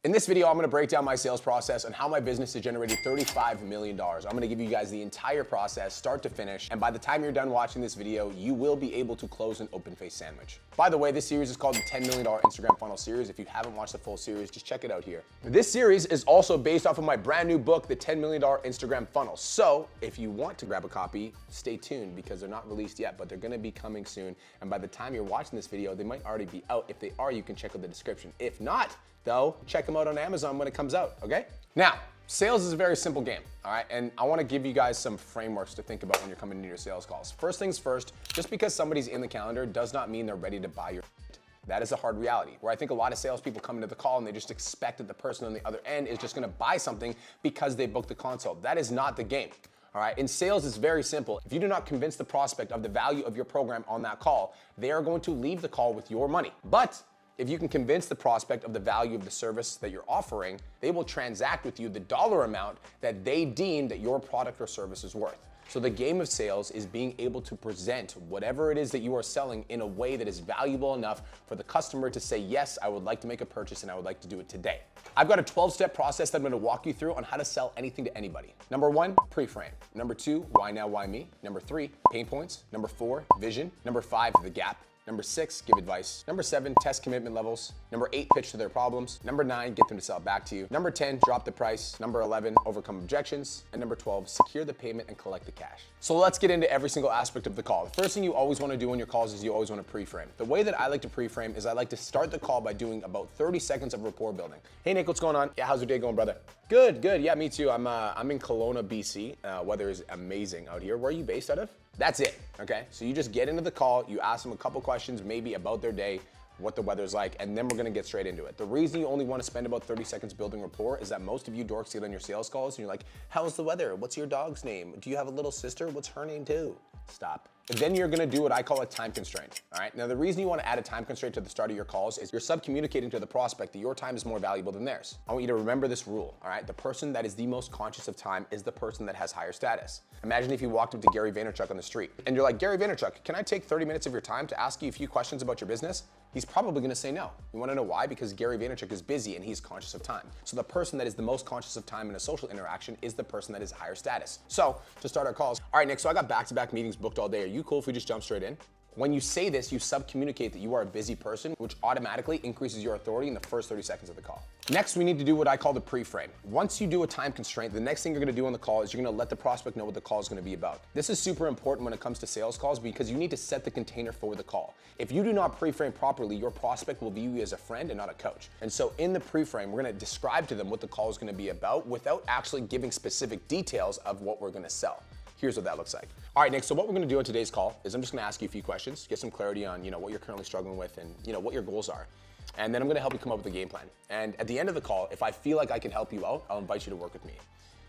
In this video, I'm gonna break down my sales process and how my business has generated $35 million. I'm gonna give you guys the entire process, start to finish, and by the time you're done watching this video, you will be able to close an open-faced sandwich. By the way, this series is called the $10 million Instagram Funnel Series. If you haven't watched the full series, just check it out here. This series is also based off of my brand new book, The $10 Million Instagram Funnel. So if you want to grab a copy, stay tuned because they're not released yet, but they're gonna be coming soon. And by the time you're watching this video, they might already be out. If they are, you can check out the description. If not, though, check them out on Amazon when it comes out, okay? Now, sales is a very simple game, all right? And I wanna give you guys some frameworks to think about when you're coming into your sales calls. First things first, just because somebody's in the calendar does not mean they're ready to buy your shit. That is a hard reality, where I think a lot of salespeople come into the call and they just expect that the person on the other end is just gonna buy something because they booked the consult. That is not the game. All right, in sales, it's very simple. If you do not convince the prospect of the value of your program on that call, they are going to leave the call with your money. But if you can convince the prospect of the value of the service that you're offering, they will transact with you the dollar amount that they deem that your product or service is worth. So the game of sales is being able to present whatever it is that you are selling in a way that is valuable enough for the customer to say, yes, I would like to make a purchase and I would like to do it today. I've got a 12-step process that I'm gonna walk you through on how to sell anything to anybody. Number 1, pre-frame. Number 2, why now, why me? Number 3, pain points. Number 4, vision. Number 5, the gap. Number 6, give advice. Number 7, test commitment levels. Number 8, pitch to their problems. Number 9, get them to sell back to you. Number 10, drop the price. Number 11, overcome objections. And number 12, secure the payment and collect the cash. So let's get into every single aspect of the call. The first thing you always want to do on your calls is you always want to pre-frame. The way that I like to pre-frame is I like to start the call by doing about 30 seconds of rapport building. Hey Nick, what's going on? Yeah, how's your day going, brother? Good, good. Yeah, me too. I'm in Kelowna, BC. Weather is amazing out here. Where are you based out of? That's it, okay? So you just get into the call, you ask them a couple questions, maybe about their day, what the weather's like, and then we're gonna get straight into it. The reason you only wanna spend about 30 seconds building rapport is that most of you dorks get on your sales calls and you're like, how's the weather? What's your dog's name? Do you have a little sister? What's her name too? Stop. And then you're gonna do what I call a time constraint, all right? Now the reason you wanna add a time constraint to the start of your calls is you're sub-communicating to the prospect that your time is more valuable than theirs. I want you to remember this rule, all right? The person that is the most conscious of time is the person that has higher status. Imagine if you walked up to Gary Vaynerchuk on the street and you're like, Gary Vaynerchuk, can I take 30 minutes of your time to ask you a few questions about your business? He's probably gonna say no. You wanna know why? Because Gary Vaynerchuk is busy and he's conscious of time. So the person that is the most conscious of time in a social interaction is the person that is higher status. So to start our calls, all right, Nick, so I got back-to-back meetings booked all day. Are you cool if we just jump straight in? When you say this, you sub-communicate that you are a busy person, which automatically increases your authority in the first 30 seconds of the call. Next, we need to do what I call the pre-frame. Once you do a time constraint, the next thing you're gonna do on the call is you're gonna let the prospect know what the call is gonna be about. This is super important when it comes to sales calls because you need to set the container for the call. If you do not pre-frame properly, your prospect will view you as a friend and not a coach. And so in the pre-frame, we're gonna describe to them what the call is gonna be about without actually giving specific details of what we're gonna sell. Here's what that looks like. All right, Nick, so what we're gonna do on today's call is I'm just gonna ask you a few questions, get some clarity on what you're currently struggling with and what your goals are. And then I'm gonna help you come up with a game plan. And at the end of the call, if I feel like I can help you out, I'll invite you to work with me.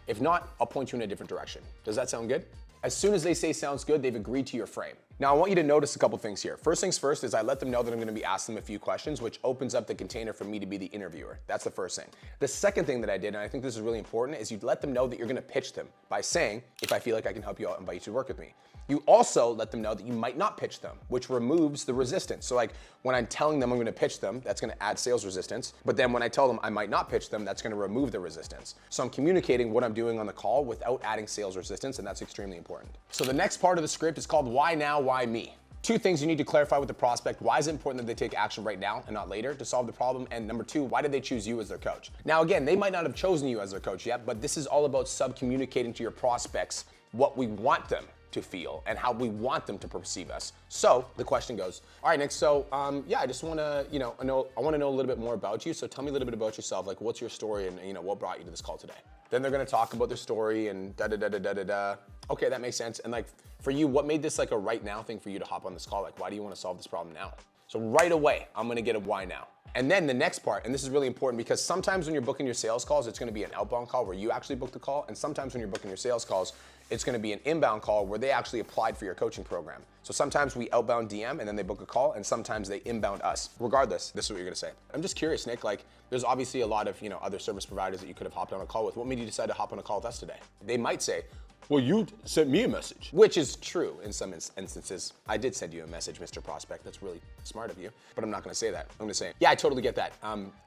If not, I'll point you in a different direction. Does that sound good? As soon as they say sounds good, they've agreed to your frame. Now, I want you to notice a couple things here. First things first is I let them know that I'm gonna be asking them a few questions, which opens up the container for me to be the interviewer. That's the first thing. The second thing that I did, and I think this is really important, is you let them know that you're gonna pitch them by saying, if I feel like I can help you out, I'll invite you to work with me. You also let them know that you might not pitch them, which removes the resistance. So like when I'm telling them I'm gonna pitch them, that's gonna add sales resistance. But then when I tell them I might not pitch them, that's gonna remove the resistance. So I'm communicating what I'm doing on the call without adding sales resistance, and that's extremely important. So the next part of the script is called why now, why me? Two things you need to clarify with the prospect. Why is it important that they take action right now and not later to solve the problem? And number 2, why did they choose you as their coach? Now again, they might not have chosen you as their coach yet, but this is all about sub-communicating to your prospects what we want them to feel and how we want them to perceive us. So the question goes, all right, Nick, so yeah, I just wanna, I wanna know a little bit more about you. So tell me a little bit about yourself. Like what's your story and what brought you to this call today? Then they're gonna talk about their story and da-da-da-da-da-da-da. Okay, that makes sense. And like for you, what made this like a right now thing for you to hop on this call? Like, why do you wanna solve this problem now? So right away, I'm gonna get a why now. And then the next part, and this is really important because sometimes when you're booking your sales calls, it's gonna be an outbound call where you actually book the call. And sometimes when you're booking your sales calls, it's gonna be an inbound call where they actually applied for your coaching program. So sometimes we outbound DM and then they book a call, and sometimes they inbound us. Regardless, this is what you're gonna say. I'm just curious, Nick, like there's obviously a lot of other service providers that you could have hopped on a call with. What made you decide to hop on a call with us today? They might say, Well, you sent me a message. Which is true in some instances. I did send you a message, Mr. Prospect. That's really smart of you. But I'm not gonna say that. I'm gonna say, yeah, I totally get that.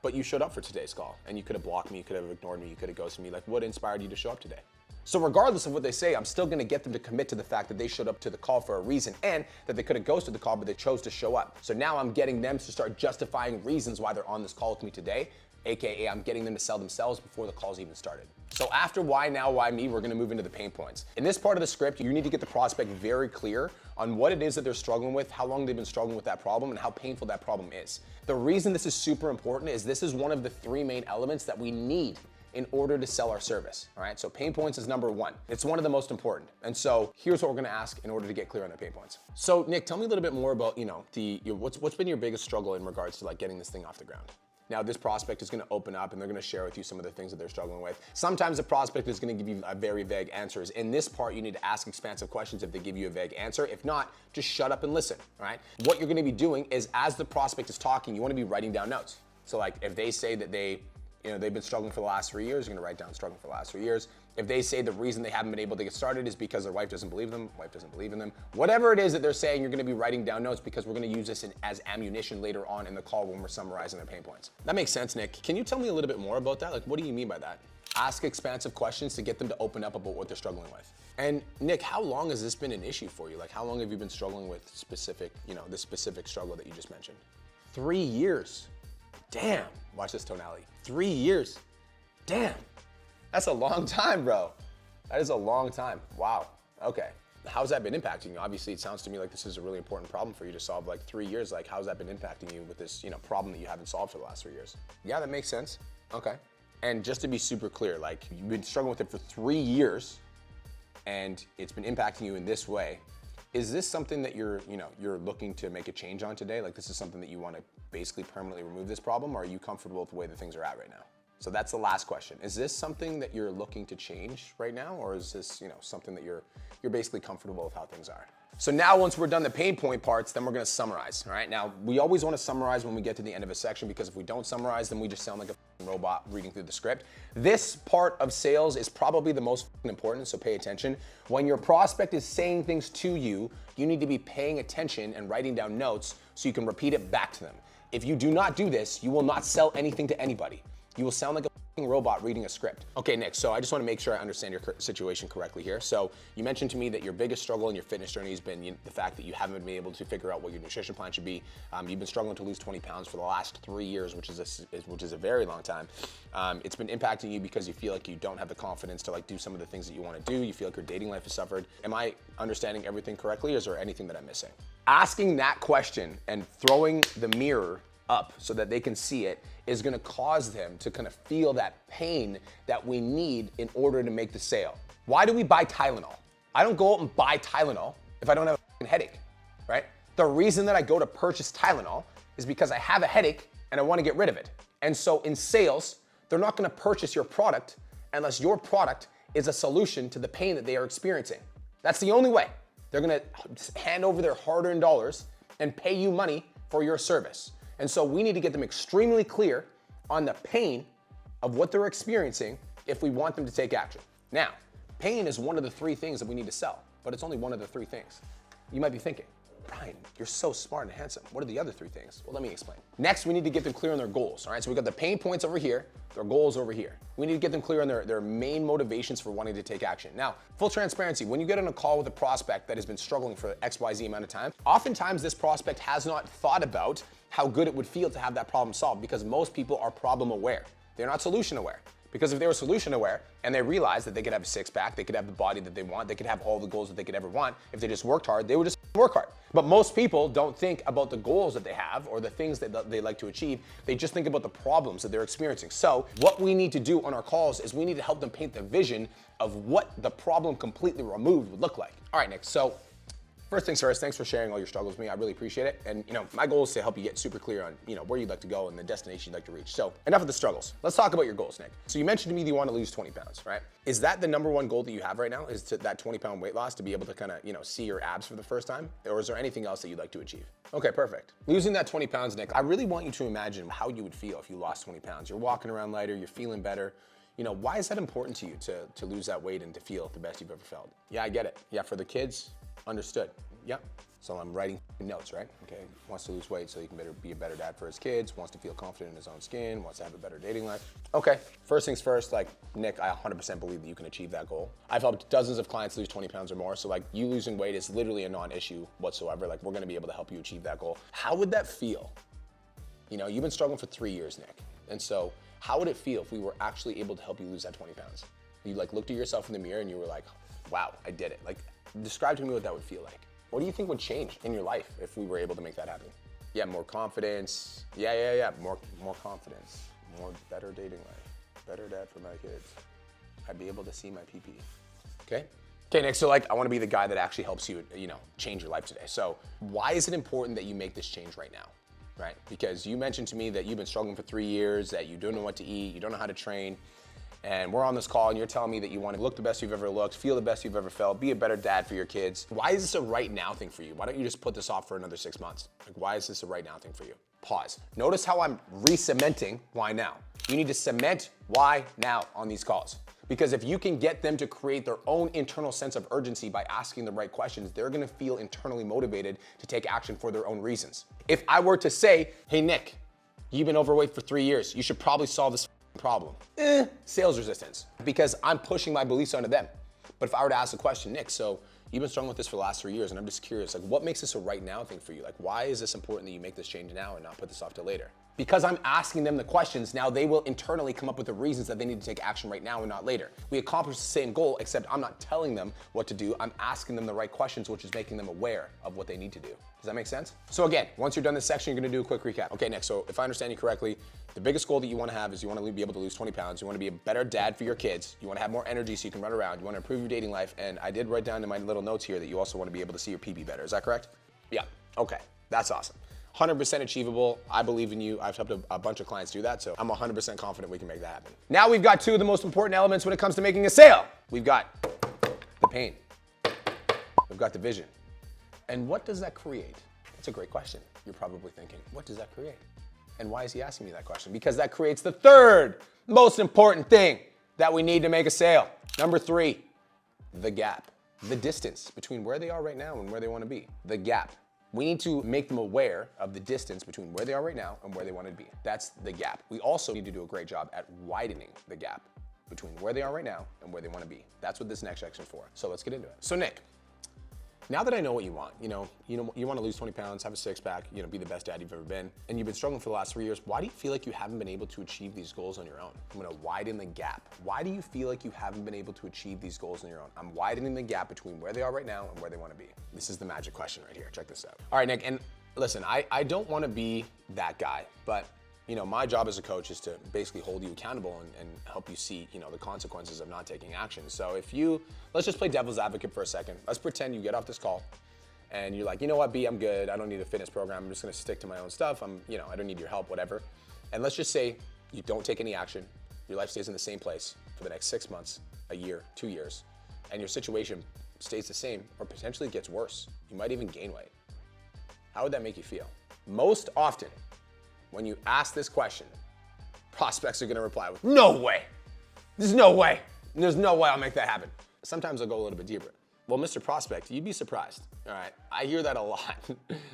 But you showed up for today's call, and you could have blocked me, you could have ignored me, you could have ghosted me. Like, what inspired you to show up today? So regardless of what they say, I'm still gonna get them to commit to the fact that they showed up to the call for a reason, and that they could have ghosted the call, but they chose to show up. So now I'm getting them to start justifying reasons why they're on this call with me today, AKA I'm getting them to sell themselves before the call's even started. So after why now, why me, we're gonna move into the pain points. In this part of the script, you need to get the prospect very clear on what it is that they're struggling with, how long they've been struggling with that problem, and how painful that problem is. The reason this is super important is this is one of the 3 main elements that we need in order to sell our service, all right? So pain points is number 1. It's one of the most important. And so here's what we're gonna ask in order to get clear on the pain points. So Nick, tell me a little bit more about, what's been your biggest struggle in regards to like getting this thing off the ground? Now this prospect is gonna open up and they're gonna share with you some of the things that they're struggling with. Sometimes the prospect is gonna give you very vague answers. In this part, you need to ask expansive questions if they give you a vague answer. If not, just shut up and listen, all right? What you're gonna be doing is as the prospect is talking, you wanna be writing down notes. So like if they say that they've been struggling for the last 3 years, you're gonna write down struggling for the last 3 years. If they say the reason they haven't been able to get started is because their wife doesn't believe them, wife doesn't believe in them, whatever it is that they're saying, you're gonna be writing down notes because we're gonna use this as ammunition later on in the call when we're summarizing their pain points. That makes sense, Nick. Can you tell me a little bit more about that? Like, what do you mean by that? Ask expansive questions to get them to open up about what they're struggling with. And Nick, how long has this been an issue for you? Like, how long have you been struggling with this specific struggle that you just mentioned? 3 years. Damn, watch this tonality. 3 years. Damn, that's a long time, bro. That is a long time. Wow, okay. How's that been impacting you? Obviously, it sounds to me like this is a really important problem for you to solve. Like 3 years, like how's that been impacting you with this, problem that you haven't solved for the last 3 years? Yeah, that makes sense. Okay. And just to be super clear, like you've been struggling with it for 3 years and it's been impacting you in this way. Is this something that you're looking to make a change on today? Like this is something that you want to basically permanently remove this problem, or are you comfortable with the way that things are at right now? So that's the last question. Is this something that you're looking to change right now, or is this, something that you're basically comfortable with how things are? So now once we're done the pain point parts, then we're gonna summarize, all right? Now, we always wanna summarize when we get to the end of a section, because if we don't summarize, then we just sound like a robot reading through the script. This part of sales is probably the most important, so pay attention. When your prospect is saying things to you, you need to be paying attention and writing down notes so you can repeat it back to them. If you do not do this, you will not sell anything to anybody. You will sound like a robot reading a script. Okay, Nick, so I just wanna make sure I understand your situation correctly here. So you mentioned to me that your biggest struggle in your fitness journey has been the fact that you haven't been able to figure out what your nutrition plan should be. You've been struggling to lose 20 pounds for the last 3 years, which is a very long time. It's been impacting you because you feel like you don't have the confidence to do some of the things that you wanna do. You feel like your dating life has suffered. Am I understanding everything correctly, or is there anything that I'm missing? Asking that question and throwing the mirror up so that they can see it is gonna cause them to kind of feel that pain that we need in order to make the sale. Why do we buy Tylenol? I don't go out and buy Tylenol if I don't have a headache, right? The reason that I go to purchase Tylenol is because I have a headache and I wanna get rid of it. And so in sales, they're not gonna purchase your product unless your product is a solution to the pain that they are experiencing. That's the only way. They're gonna hand over their hard-earned dollars and pay you money for your service. And so we need to get them extremely clear on the pain of what they're experiencing if we want them to take action. Now, pain is one of the 3 things that we need to sell, but it's only one of the 3 things. You might be thinking, Brian, you're so smart and handsome. What are the other 3 things? Well, let me explain. Next, we need to get them clear on their goals, all right? So we've got the pain points over here, their goals over here. We need to get them clear on their main motivations for wanting to take action. Now, full transparency, when you get on a call with a prospect that has been struggling for XYZ amount of time, oftentimes this prospect has not thought about how good it would feel to have that problem solved, because most people are problem aware. They're not solution aware. Because if they were solution aware and they realized that they could have a 6-pack, they could have the body that they want, they could have all the goals that they could ever want, if they just worked hard, they would just work hard. But most people don't think about the goals that they have or the things that they like to achieve. They just think about the problems that they're experiencing. So what we need to do on our calls is we need to help them paint the vision of what the problem completely removed would look like. All right, Nick, so first things first, thanks for sharing all your struggles with me. I really appreciate it. And my goal is to help you get super clear on where you'd like to go and the destination you'd like to reach. So enough of the struggles. Let's talk about your goals, Nick. So you mentioned to me that you want to lose 20 pounds, right? Is that the number one goal that you have right now? Is to that 20-pound weight loss, to be able to kind of see your abs for the first time? Or is there anything else that you'd like to achieve? Okay, perfect. Losing that 20 pounds, Nick, I really want you to imagine how you would feel if you lost 20 pounds. You're walking around lighter, you're feeling better. Why is that important to you to lose that weight and to feel the best you've ever felt? Yeah, I get it. Yeah, for the kids, understood. Yep. So I'm writing notes, right? Okay, wants to lose weight so he can be a better dad for his kids, wants to feel confident in his own skin, wants to have a better dating life. Okay, first things first, like Nick, I 100% believe that you can achieve that goal. I've helped dozens of clients lose 20 pounds or more, so like you losing weight is literally a non-issue whatsoever. Like we're gonna be able to help you achieve that goal. How would that feel? You've been struggling for 3 years, Nick. And so how would it feel if we were actually able to help you lose that 20 pounds? You like looked at yourself in the mirror and you were like, wow, I did it. Like describe to me what that would feel like. What do you think would change in your life if we were able to make that happen? Yeah, more confidence. Yeah. More confidence. Better dating life. Better dad for my kids. I'd be able to see my PP. Okay, Nick, so like I want to be the guy that actually helps you, change your life today. So why is it important that you make this change right now? Right? Because you mentioned to me that you've been struggling for 3 years, that you don't know what to eat, you don't know how to train. And we're on this call and you're telling me that you want to look the best you've ever looked, feel the best you've ever felt, be a better dad for your kids. Why is this a right now thing for you? Why don't you just put this off for another 6 months? Like, why is this a right now thing for you? Pause. Notice how I'm re-cementing why now. You need to cement why now on these calls. Because if you can get them to create their own internal sense of urgency by asking the right questions, they're gonna feel internally motivated to take action for their own reasons. If I were to say, hey Nick, you've been overweight for 3 years, you should probably solve this problem. Sales resistance, because I'm pushing my beliefs onto them. But if I were to ask the question, Nick, so you've been struggling with this for the last 3 years, and I'm just curious, like what makes this a right now thing for you? Like why is this important that you make this change now and not put this off till later? Because I'm asking them the questions, now they will internally come up with the reasons that they need to take action right now and not later. We accomplish the same goal, except I'm not telling them what to do, I'm asking them the right questions, which is making them aware of what they need to do. Does that make sense? So again, once you're done this section, you're gonna do a quick recap. Okay, Nick, so if I understand you correctly, the biggest goal that you wanna have is you wanna be able to lose 20 pounds, you wanna be a better dad for your kids, you wanna have more energy so you can run around, you wanna improve your dating life, and I did write down in my little notes here that you also wanna be able to see your PB better. Is that correct? Yeah, okay, that's awesome. 100% achievable. I believe in you. I've helped a bunch of clients do that, so I'm 100% confident we can make that happen. Now we've got two of the most important elements when it comes to making a sale. We've got the pain. We've got the vision. And what does that create? That's a great question. You're probably thinking, what does that create? And why is he asking me that question? Because that creates the third most important thing that we need to make a sale. Number 3, the gap. The distance between where they are right now and where they want to be. The gap. We need to make them aware of the distance between where they are right now and where they want to be. That's the gap. We also need to do a great job at widening the gap between where they are right now and where they want to be. That's what this next section is for. So let's get into it. So Nick, now that I know what you want, you want to lose 20 pounds, have a six-pack, be the best dad you've ever been, and you've been struggling for the last 3 years, why do you feel like you haven't been able to achieve these goals on your own? I'm going to widen the gap. Why do you feel like you haven't been able to achieve these goals on your own? I'm widening the gap between where they are right now and where they want to be. This is the magic question right here. Check this out. All right, Nick, and listen, I don't want to be that guy, but my job as a coach is to basically hold you accountable and help you see, the consequences of not taking action. So let's just play devil's advocate for a second. Let's pretend you get off this call and you're like, you know what, B, I'm good. I don't need a fitness program. I'm just gonna stick to my own stuff. I don't need your help, whatever. And let's just say you don't take any action. Your life stays in the same place for the next 6 months, a year, 2 years, and your situation stays the same or potentially gets worse. You might even gain weight. How would that make you feel? Most often, when you ask this question, prospects are gonna reply with, no way. There's no way. There's no way I'll make that happen. Sometimes I'll go a little bit deeper. Well, Mr. Prospect, you'd be surprised. All right, I hear that a lot.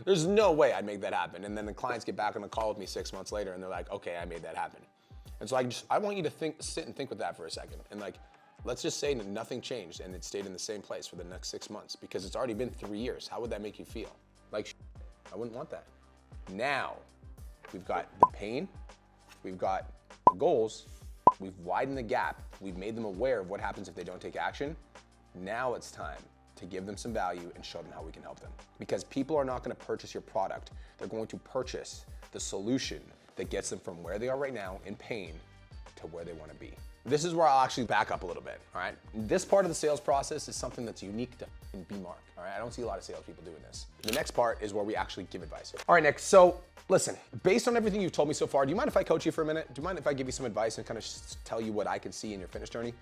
There's no way I'd make that happen. And then the clients get back on the call with me 6 months later and they're like, okay, I made that happen. And so I want you to sit and think with that for a second. And let's just say that nothing changed and it stayed in the same place for the next 6 months because it's already been 3 years. How would that make you feel? Like, I wouldn't want that. Now, we've got the pain, we've got the goals, we've widened the gap, we've made them aware of what happens if they don't take action. Now it's time to give them some value and show them how we can help them. Because people are not gonna purchase your product, they're going to purchase the solution that gets them from where they are right now in pain to where they wanna be. This is where I'll actually back up a little bit, all right? This part of the sales process is something that's unique to B-Mark, all right? I don't see a lot of salespeople doing this. The next part is where we actually give advice. All right, Nick, so listen, based on everything you've told me so far, do you mind if I coach you for a minute? Do you mind if I give you some advice and kind of tell you what I can see in your fitness journey?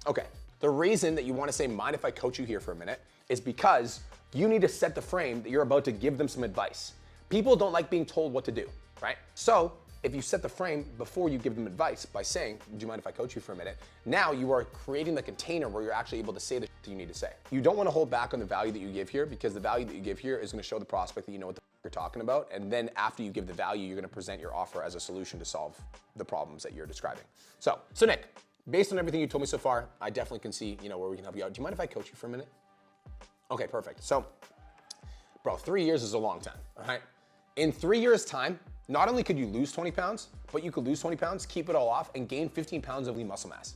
Okay, the reason that you wanna say, mind if I coach you here for a minute, is because you need to set the frame that you're about to give them some advice. People don't like being told what to do, right? So If you set the frame before you give them advice by saying, do you mind if I coach you for a minute? Now you are creating the container where you're actually able to say the shit that you need to say. You don't want to hold back on the value that you give here, because the value that you give here is going to show the prospect that you know what the you're talking about. And then after you give the value, you're going to present your offer as a solution to solve the problems that you're describing. So Nick, based on everything you told me so far, I definitely can see, where we can help you out. Do you mind if I coach you for a minute? Okay, perfect. So, bro, 3 years is a long time, all right? In 3 years' time, not only could you lose 20 pounds, but you could lose 20 pounds, keep it all off, and gain 15 pounds of lean muscle mass.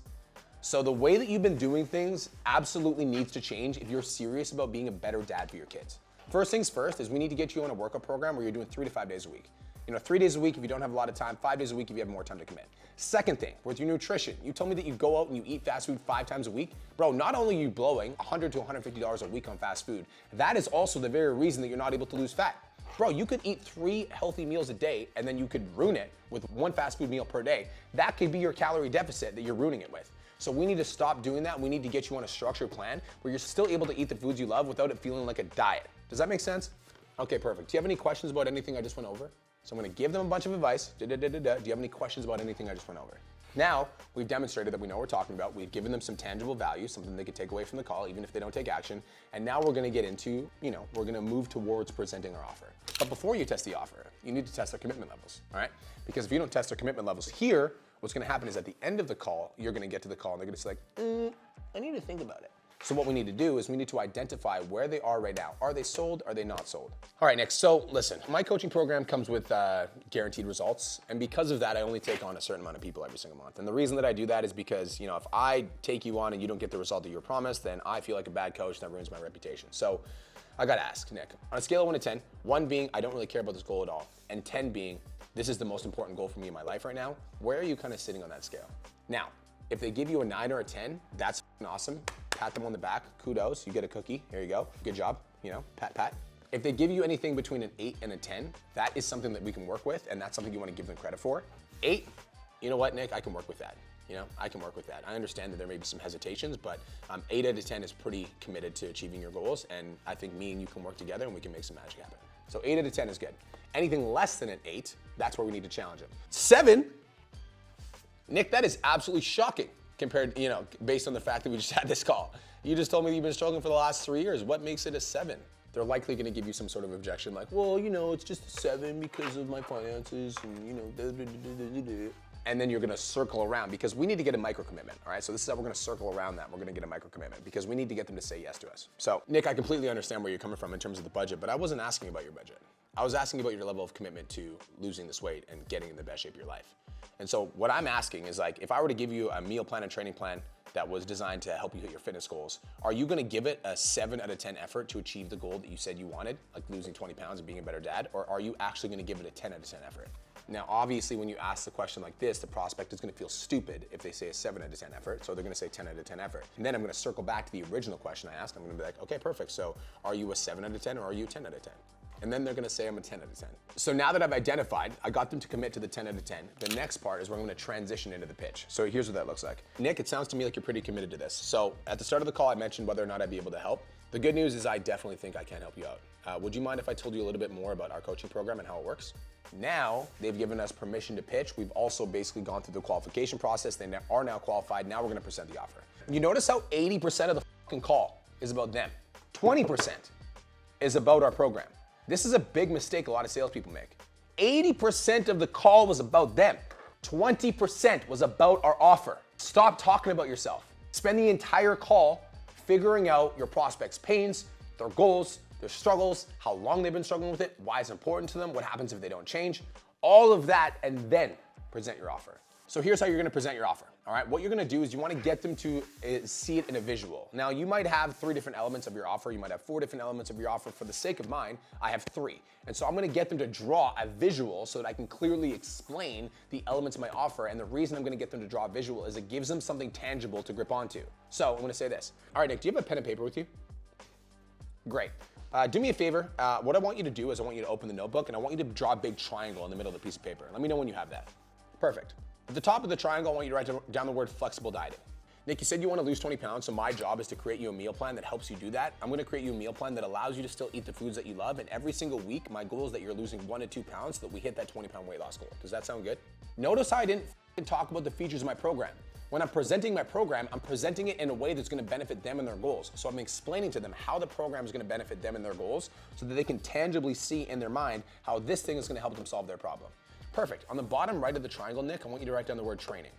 So the way that you've been doing things absolutely needs to change if you're serious about being a better dad for your kids. First things first is we need to get you on a workout program where you're doing 3 to 5 days a week. 3 days a week if you don't have a lot of time, 5 days a week if you have more time to commit. Second thing, with your nutrition, you told me that you go out and you eat fast food 5 times a week. Bro, not only are you blowing $100 to $150 a week on fast food, that is also the very reason that you're not able to lose fat. Bro, you could eat 3 healthy meals a day and then you could ruin it with 1 fast food meal per day. That could be your calorie deficit that you're ruining it with. So we need to stop doing that. We need to get you on a structured plan where you're still able to eat the foods you love without it feeling like a diet. Does that make sense? Okay, perfect. Do you have any questions about anything I just went over? So I'm gonna give them a bunch of advice. Do you have any questions about anything I just went over? Now, we've demonstrated that we know what we're talking about. We've given them some tangible value, something they could take away from the call, even if they don't take action. And now we're gonna get into, we're gonna move towards presenting our offer. But before you test the offer, you need to test their commitment levels, all right? Because if you don't test their commitment levels here, what's gonna happen is at the end of the call, you're gonna get to the call and they're gonna say like, I need to think about it. So what we need to do is we need to identify where they are right now. Are they sold? Are they not sold? All right, Nick, so listen, my coaching program comes with guaranteed results. And because of that, I only take on a certain amount of people every single month. And the reason that I do that is because, if I take you on and you don't get the result that you were promised, then I feel like a bad coach and that ruins my reputation. So I gotta ask, Nick, on a scale of 1 to 10, 1 being I don't really care about this goal at all, and 10 being this is the most important goal for me in my life right now, where are you kind of sitting on that scale? Now, if they give you a 9 or a 10, that's awesome. Pat them on the back, kudos, you get a cookie, here you go, good job, pat. If they give you anything between an 8 and a 10, that is something that we can work with, and that's something you want to give them credit for. 8, you know what, Nick, I can work with that. I can work with that. I understand that there may be some hesitations, but 8 out of 10 is pretty committed to achieving your goals, and I think me and you can work together and we can make some magic happen. So 8 out of 10 is good. Anything less than an 8, that's where we need to challenge it. 7, Nick, that is absolutely shocking compared, based on the fact that we just had this call. You just told me you've been struggling for the last 3 years. What makes it a 7? They're likely gonna give you some sort of objection like, well, it's just a 7 because of my finances and, and then you're gonna circle around because we need to get a micro commitment, all right? So this is how we're gonna circle around that. We're gonna get a micro commitment because we need to get them to say yes to us. So Nick, I completely understand where you're coming from in terms of the budget, but I wasn't asking about your budget. I was asking about your level of commitment to losing this weight and getting in the best shape of your life. And so what I'm asking is like, if I were to give you a meal plan and training plan that was designed to help you hit your fitness goals, are you gonna give it a 7 out of 10 effort to achieve the goal that you said you wanted, like losing 20 pounds and being a better dad, or are you actually gonna give it a 10 out of 10 effort? Now, obviously, when you ask the question like this, the prospect is gonna feel stupid if they say a 7 out of 10 effort, so they're gonna say 10 out of 10 effort. And then I'm gonna circle back to the original question I asked. I'm gonna be like, okay, perfect, so are you a 7 out of 10 or are you a 10 out of 10? And then they're gonna say I'm a 10 out of 10. So now that I've identified, I got them to commit to the 10 out of 10, the next part is where I'm gonna transition into the pitch. So here's what that looks like. Nick, it sounds to me like you're pretty committed to this. So at the start of the call, I mentioned whether or not I'd be able to help. The good news is I definitely think I can help you out. Would you mind if I told you a little bit more about our coaching program and how it works? Now, they've given us permission to pitch. We've also basically gone through the qualification process. They are now qualified. Now we're gonna present the offer. You notice how 80% of the fucking call is about them. 20% is about our program. This is a big mistake a lot of salespeople make. 80% of the call was about them. 20% was about our offer. Stop talking about yourself. Spend the entire call figuring out your prospects' pains, their goals, their struggles, how long they've been struggling with it, why it's important to them, what happens if they don't change, all of that, and then present your offer. So here's how you're gonna present your offer, all right? What you're gonna do is you wanna get them to see it in a visual. Now, you might have 3 different elements of your offer. You might have 4 different elements of your offer. For the sake of mine, I have 3. And so I'm gonna get them to draw a visual so that I can clearly explain the elements of my offer. And the reason I'm gonna get them to draw a visual is it gives them something tangible to grip onto. So I'm gonna say this. All right, Nick, do you have a pen and paper with you? Great. Do me a favor. What I want you to do is I want you to open the notebook and I want you to draw a big triangle in the middle of the piece of paper. Let me know when you have that. Perfect. At the top of the triangle, I want you to write down the word flexible dieting. Nick, you said you want to lose 20 pounds, so my job is to create you a meal plan that helps you do that. I'm going to create you a meal plan that allows you to still eat the foods that you love, and every single week, my goal is that you're losing 1 to 2 pounds so that we hit that 20-pound weight loss goal. Does that sound good? Notice how I didn't talk about the features of my program. When I'm presenting my program, I'm presenting it in a way that's going to benefit them and their goals. So I'm explaining to them how the program is going to benefit them and their goals so that they can tangibly see in their mind how this thing is going to help them solve their problem. Perfect. On the bottom right of the triangle, Nick, I want you to write down the word training.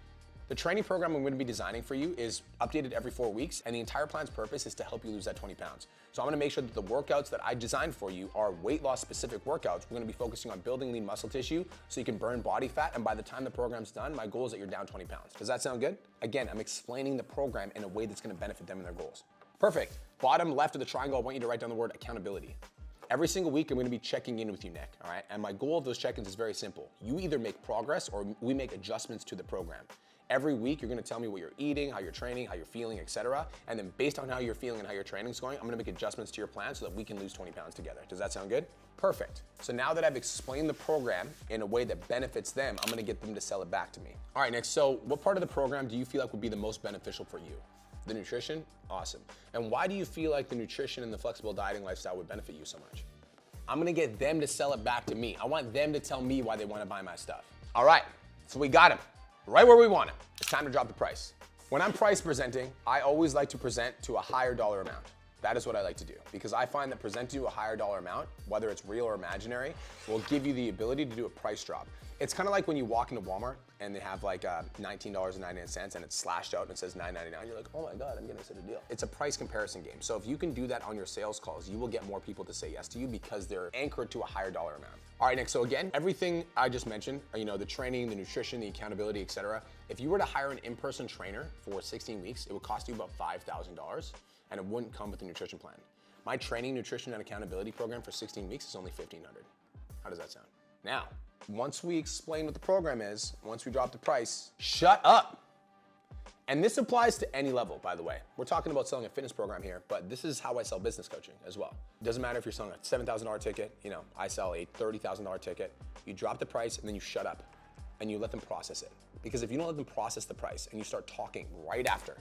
The training program I'm going to be designing for you is updated every 4 weeks, and the entire plan's purpose is to help you lose that 20 pounds. So I'm going to make sure that the workouts that I designed for you are weight loss specific workouts. We're going to be focusing on building lean muscle tissue so you can burn body fat, and by the time the program's done, my goal is that you're down 20 pounds. Does that sound good? Again, I'm explaining the program in a way that's going to benefit them and their goals. Perfect. Bottom left of the triangle, I want you to write down the word accountability. Every single week, I'm going to be checking in with you, Nick, all right? And my goal of those check-ins is very simple. You either make progress or we make adjustments to the program. Every week, you're going to tell me what you're eating, how you're training, how you're feeling, etc. And then based on how you're feeling and how your training's going, I'm going to make adjustments to your plan so that we can lose 20 pounds together. Does that sound good? Perfect. So now that I've explained the program in a way that benefits them, I'm going to get them to sell it back to me. All right, Nick, so what part of the program do you feel like would be the most beneficial for you? The nutrition? Awesome. And why do you feel like the nutrition and the flexible dieting lifestyle would benefit you so much? I'm going to get them to sell it back to me. I want them to tell me why they want to buy my stuff. All right, so we got him. Right where we want it. It's time to drop the price. When I'm price presenting, I always like to present to a higher dollar amount. That is what I like to do because I find that presenting to a higher dollar amount, whether it's real or imaginary, will give you the ability to do a price drop. It's kind of like when you walk into Walmart and they have like $19.99 and it's slashed out and it says $9.99. You're like, oh my God, I'm getting such a deal. It's a price comparison game. So if you can do that on your sales calls, you will get more people to say yes to you because they're anchored to a higher dollar amount. All right, Nick, so again, everything I just mentioned, the training, the nutrition, the accountability, etc. If you were to hire an in-person trainer for 16 weeks, it would cost you about $5,000 and it wouldn't come with a nutrition plan. My training, nutrition, and accountability program for 16 weeks is only $1,500. How does that sound? Now, once we explain what the program is, once we drop the price, shut up. And this applies to any level, by the way. We're talking about selling a fitness program here, but this is how I sell business coaching as well. It doesn't matter if you're selling a $7,000 ticket, I sell a $30,000 ticket. You drop the price and then you shut up and you let them process it. Because if you don't let them process the price and you start talking right after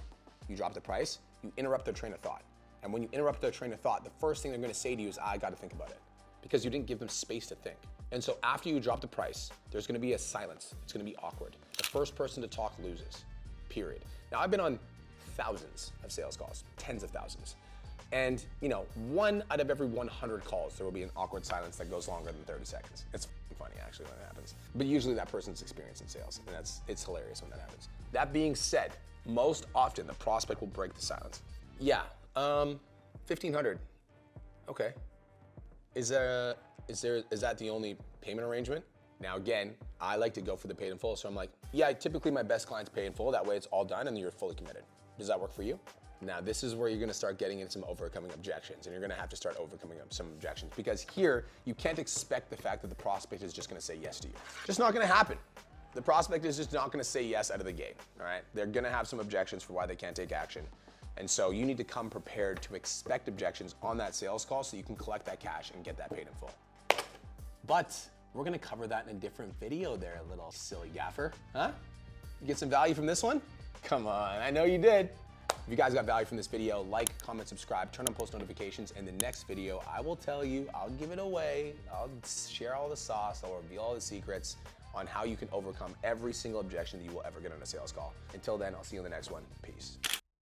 you drop the price, you interrupt their train of thought. And when you interrupt their train of thought, the first thing they're gonna say to you is, I gotta think about it. Because you didn't give them space to think. And so after you drop the price, there's gonna be a silence. It's gonna be awkward. The first person to talk loses, period. Now I've been on thousands of sales calls, tens of thousands. And 1 out of every 100 calls, there will be an awkward silence that goes longer than 30 seconds. It's funny actually when it happens. But usually that person's experienced in sales, and it's hilarious when that happens. That being said, most often the prospect will break the silence. Yeah, 1,500, okay. Is that the only payment arrangement? Now again, I like to go for the paid in full, so I'm like, yeah, typically my best clients pay in full, that way it's all done and you're fully committed. Does that work for you? Now this is where you're gonna start getting into some overcoming objections, and you're gonna have to start overcoming some objections because here, you can't expect the fact that the prospect is just gonna say yes to you. Just not gonna happen. The prospect is just not gonna say yes out of the gate, all right? They're gonna have some objections for why they can't take action. And so you need to come prepared to expect objections on that sales call so you can collect that cash and get that paid in full. But we're gonna cover that in a different video there, little silly gaffer, huh? You get some value from this one? Come on, I know you did. If you guys got value from this video, like, comment, subscribe, turn on post notifications. In the next video, I will tell you, I'll give it away, I'll share all the sauce, I'll reveal all the secrets on how you can overcome every single objection that you will ever get on a sales call. Until then, I'll see you in the next one. Peace.